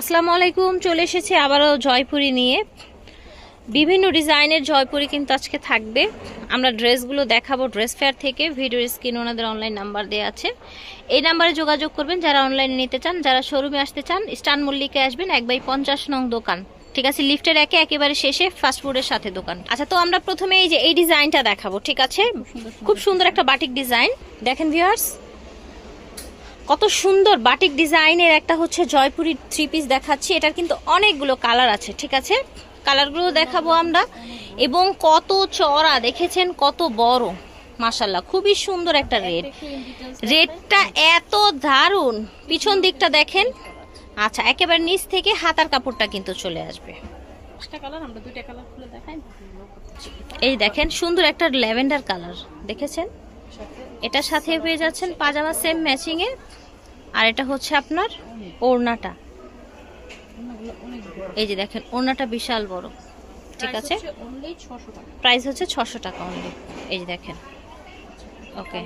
আসসালামু আলাইকুম, চলে এসেছি আবারও জয়পুরি নিয়ে। বিভিন্ন ডিজাইনের জয়পুরি কিন্তু আজকে থাকবে। আমরা ড্রেসগুলো দেখাবো ড্রেস ফেয়ার থেকে। ভিডিওর স্ক্রিনে ওনাদের অনলাইন নাম্বার দেওয়া আছে, এই নাম্বারে যোগাযোগ করবেন যারা অনলাইনে নিতে চান। যারা শোরুমে আসতে চান স্টান মল্লিকে আসবেন, 1/50 নং দোকান, ঠিক আছে, লিফটের একেবারে শেষে ফাস্টফুডের সাথে দোকান। আচ্ছা, তো আমরা প্রথমে এই ডিজাইনটা দেখাবো, ঠিক আছে। খুব সুন্দর একটা বাটিক ডিজাইন, দেখেন ভিউয়ার্স কত সুন্দর বাটিক ডিজাইনের একটা হচ্ছে জয়পুরি থ্রি পিস দেখাচ্ছি। এটার কিন্তু অনেকগুলো কালার আছে, ঠিক আছে, কালারগুলো দেখাবো আমরা। এবং কত চড়া দেখেছেন, কত বড়, মাশাল্লাহ খুবই সুন্দর একটা রেডটা এত দারুণ। পিছন দিকটা দেখেন, আচ্ছা একেবারে নিচ থেকে হাতার কাপড়টা কিন্তু চলে আসবে। এই দেখেন সুন্দর একটা ল্যাভেন্ডার কালার দেখেছেন, এটার সাথে পেয়ে যাচ্ছেন পাজামা সেম ম্যাচিং এ। আর এটা হচ্ছে আপনার ওড়নাটা, এই যে দেখেন ওড়নাটা বিশাল বড়, ঠিক আছে। প্রাইস হচ্ছে 600 টাকা অনলি। এই যে দেখেন, ওকে,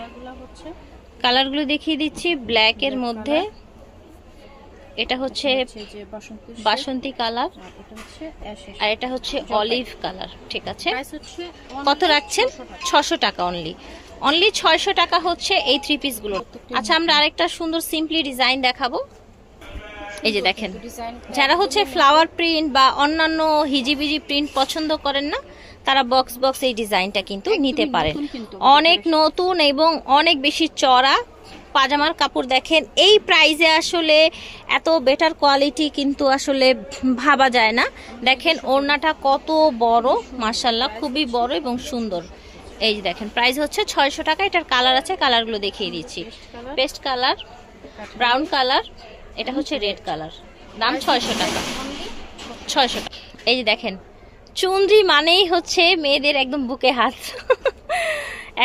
কালারগুলো দেখিয়ে দিচ্ছি। ব্ল্যাক এর মধ্যে এটা হচ্ছে বাসন্তী কালার, আর এটা হচ্ছে অলিভ কালার, ঠিক আছে। কত রাখছেন? 600 টাকা অনলি। অনলি 600 টাকা হচ্ছে এই থ্রি পিস গুলো। আচ্ছা, আমরা আরেকটা সুন্দর সিম্পলি ডিজাইন দেখাবো। এই যে দেখেন, যারা হচ্ছে ফ্লাওয়ার প্রিন্ট বা অন্যান্য হিজিবিজি প্রিন্ট পছন্দ করেন না, তারা বক্স বক্স এই ডিজাইনটা কিন্তু নিতে পারেন। অনেক নতুন এবং অনেক বেশি চড়া পাজামার কাপড়। দেখেন এই প্রাইজে আসলে এত বেটার কোয়ালিটি কিন্তু আসলে ভাবা যায় না। দেখেন ওড়নাটা কত বড়, মাশাল্লাহ খুবই বড় এবং সুন্দর। এই যে দেখেন, প্রাইস হচ্ছে 600 টাকা। এটার কালার আছে, কালারগুলো দেখিয়ে দিচ্ছি। পেস্ট কালার, ব্রাউন কালার, এটা হচ্ছে রেড কালার। দাম 600 টাকা, 600 টাকা। এই যে দেখেন, চুনরি মানেই হচ্ছে মেয়েদের একদম বুকে হাত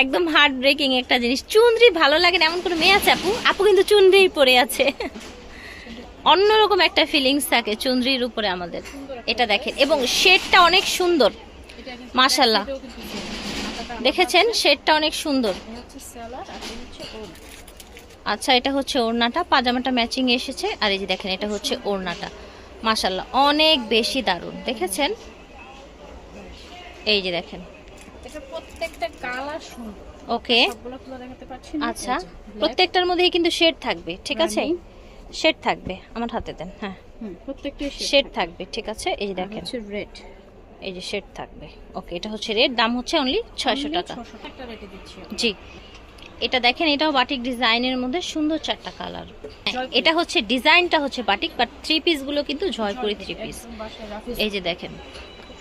একদম হার্ট ব্রেকিং একটা জিনিস। চুনরি ভালো লাগে না এমন কোনো মেয়ে আছে? আপু কিন্তু চুনরিই পরে আছে অন্যরকম একটা ফিলিংস থাকে চুনরির উপরে আমাদের। এটা দেখেন, এবং শেডটা অনেক সুন্দর, মাশাল্লাহ দেখেছেন শেডটা অনেক সুন্দর। আচ্ছা, এটা হচ্ছে ওড়নাটা, পাজামাটা ম্যাচিং এসেছে। আর এই যে দেখেন, এটা হচ্ছে ওড়নাটা, মাশাল্লাহ অনেক বেশি দারুণ দেখেছেন। এই যে দেখেন, প্রত্যেকটা কালার সুন্দর, ওকে। আচ্ছা, প্রত্যেকটার মধ্যেই কিন্তু শেড থাকবে, ঠিক আছে, শেড থাকবে। আমার হাতে দেন, হ্যাঁ প্রত্যেকটা শেড থাকবে, ঠিক আছে। এই যে দেখেন রেড, এই যে শেড থাকবে, ওকে। এটা হচ্ছে রেড, দাম হচ্ছে অনলি 600 টাকা। জি, এটা দেখেন, এটাও বাটিক ডিজাইনের মধ্যে সুন্দর 4টা কালার। এটা হচ্ছে ডিজাইনটা হচ্ছে বাটিক, বাট থ্রি পিস গুলো কিন্তু জয়পুরি থ্রি পিস। এই যে দেখেন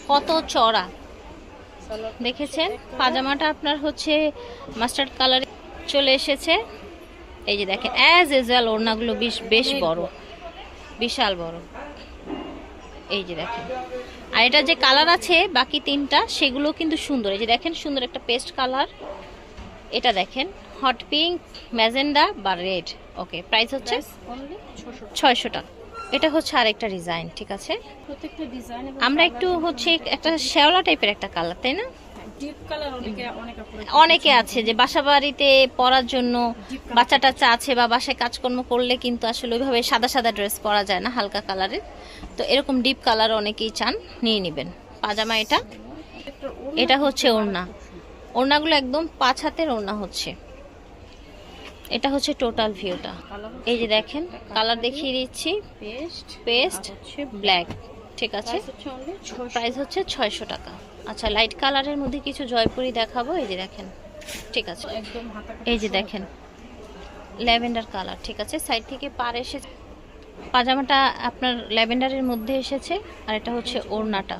কত চড়া দেখেছেন। পাজামাটা আপনার হচ্ছে মাস্টার্ড কালার চলে এসেছে। এই যে দেখেন, অ্যাজ ইউজুয়াল ওড়নাগুলো বেশ বড়, বিশাল বড়। এই যে দেখেন, আর এটা যে কালার আছে বাকি 3টা, সেগুলো কিন্তু সুন্দর। এই যে দেখেন, সুন্দর একটা পেস্ট কালার। এটা দেখেন হট পিঙ্ক, ম্যাজেন্ডা বা রেড, ওকে। প্রাইস হচ্ছে 600 টাকা। এটা হচ্ছে আরেকটা ডিজাইন, ঠিক আছে। আমরা একটু হচ্ছে একটা শ্যাওলা টাইপের একটা কালার, তাই না? অনেকে আছে যে বাসা বাড়িতে পরার জন্য, বাচ্চা টাচ্চা আছে বা বাসায় কাজকর্ম করলে কিন্তু আসলে ওইভাবে সাদা সাদা ড্রেস পরা যায় না, হালকা কালারের। তো এরকম ডিপ কালার অনেকেই চান, নিয়ে নেবেন। পাজামা এটা হচ্ছে ওড়না, ওড়নাগুলো একদম 5 হাতের ওড়না হচ্ছে। এটা হচ্ছে টোটাল ভিউটা। এই যে দেখেন, কালার দেখিয়ে দিচ্ছি, পেস্ট ব্ল্যাক, ঠিক আছে। প্রাইস হচ্ছে 600 টাকা। আচ্ছা, লাইট কালারের মধ্যে কিছু জয়পুরি দেখাবো। এই যে দেখেন, ঠিক আছে, এই যে দেখেন ল্যাভেন্ডার কালার, ঠিক আছে। সাইড থেকে পার এসেছে, পাজামাটা আপনার ল্যাভেন্ডারের মধ্যে এসেছে। আর এটা হচ্ছে ওড়নাটা,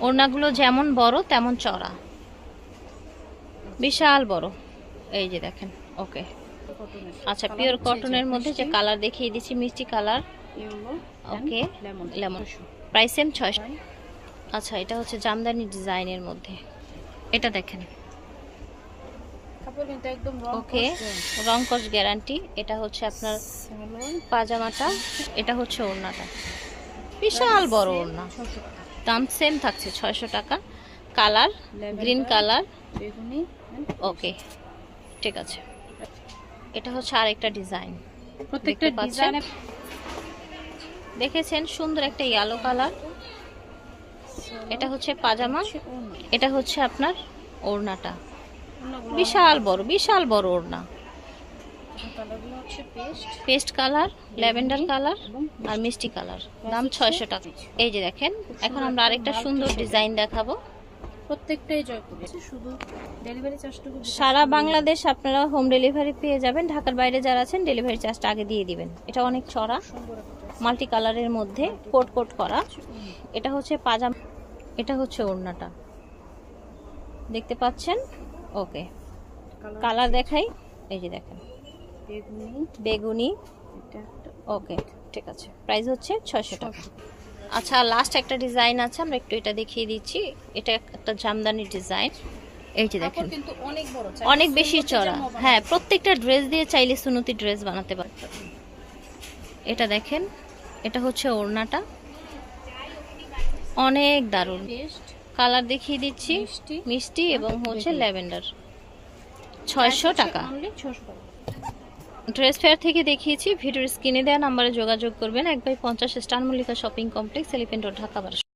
ওড়নাগুলো যেমন বড় তেমন চড়া, বিশাল বড়। এই যে দেখেন, ওকে। আচ্ছা, পিওর কটনের মধ্যে যে কালার দেখিয়ে দিচ্ছি, মিষ্টি কালার, ওকে, লেমন। Price same 600। আচ্ছা, এটা হচ্ছে জামদানি ডিজাইনের মধ্যে। এটা দেখেন, ওকে, রংকশ গ্যারান্টি। এটা হচ্ছে আপনার পাজামাটা, এটা হচ্ছে ওড়নাটা, বিশাল বড় ওড়না। দাম সেম থাকছে 600 টাকা। কালার গ্রিন কালার, ওকে, ঠিক আছে। এটা হচ্ছে আরেকটা ডিজাইন, প্রত্যেকটা ডিজাইনে দেখেছেন সুন্দর একটা ইয়েলো কালার। এটা হচ্ছে পাজামা, এটা হচ্ছে আপনার ওড়নাটা। বিশাল বড় ওড়না। কালারগুলো হচ্ছে পেস্ট কালার, ল্যাভেন্ডার কালার আর মিষ্টি কালার। দাম 600 টাকা। এই যে দেখেন, এখন আমরা আরেকটা সুন্দর ডিজাইন দেখাবো। প্রত্যেকটাই জয়পুর, শুধু ডেলিভারি চার্জটুকু সারা বাংলাদেশ আপনারা হোম ডেলিভারি পেয়ে যাবেন। ঢাকার বাইরে যারা আছেন ডেলিভারি চার্জটা আগে দিয়ে দিবেন। এটা অনেক চড়া, মাল্টি কালারের মধ্যে কোট কোট করা। এটা হচ্ছে পাজামা, এটা হচ্ছে ওড়নাটা, দেখতে পাচ্ছেন। ওকে, কালার দেখাই। এই যে দেখেন, বেগুনি। ওকে, ঠিক আছে। প্রাইস হচ্ছে 600 টাকা। আচ্ছা, লাস্ট একটা ডিজাইন আছে, আমরা একটু এটা দেখিয়ে দিচ্ছি। এটা একটা জামদানি ডিজাইন। এই যে দেখেন, কিন্তু অনেক বড়, অনেক বেশি চড়া। হ্যাঁ, প্রত্যেকটা ড্রেস দিয়ে চাইলে সুন্নতি ড্রেস বানাতে পারবেন। এটা দেখেন, এটা হচ্ছে ওড়নাটা, অনেক দারুণ। কালার দেখিয়ে দিচ্ছি, মিষ্টি এবং হচ্ছে ল্যাভেন্ডার। 600 টাকা। ড্রেস ফেয়ার থেকে দেখিয়েছি। ভিডিওর স্ক্রিনে দেওয়া নাম্বারে যোগাযোগ করবেন। 1/50 star Mallika shopping complex, elephant road, Dhaka 12।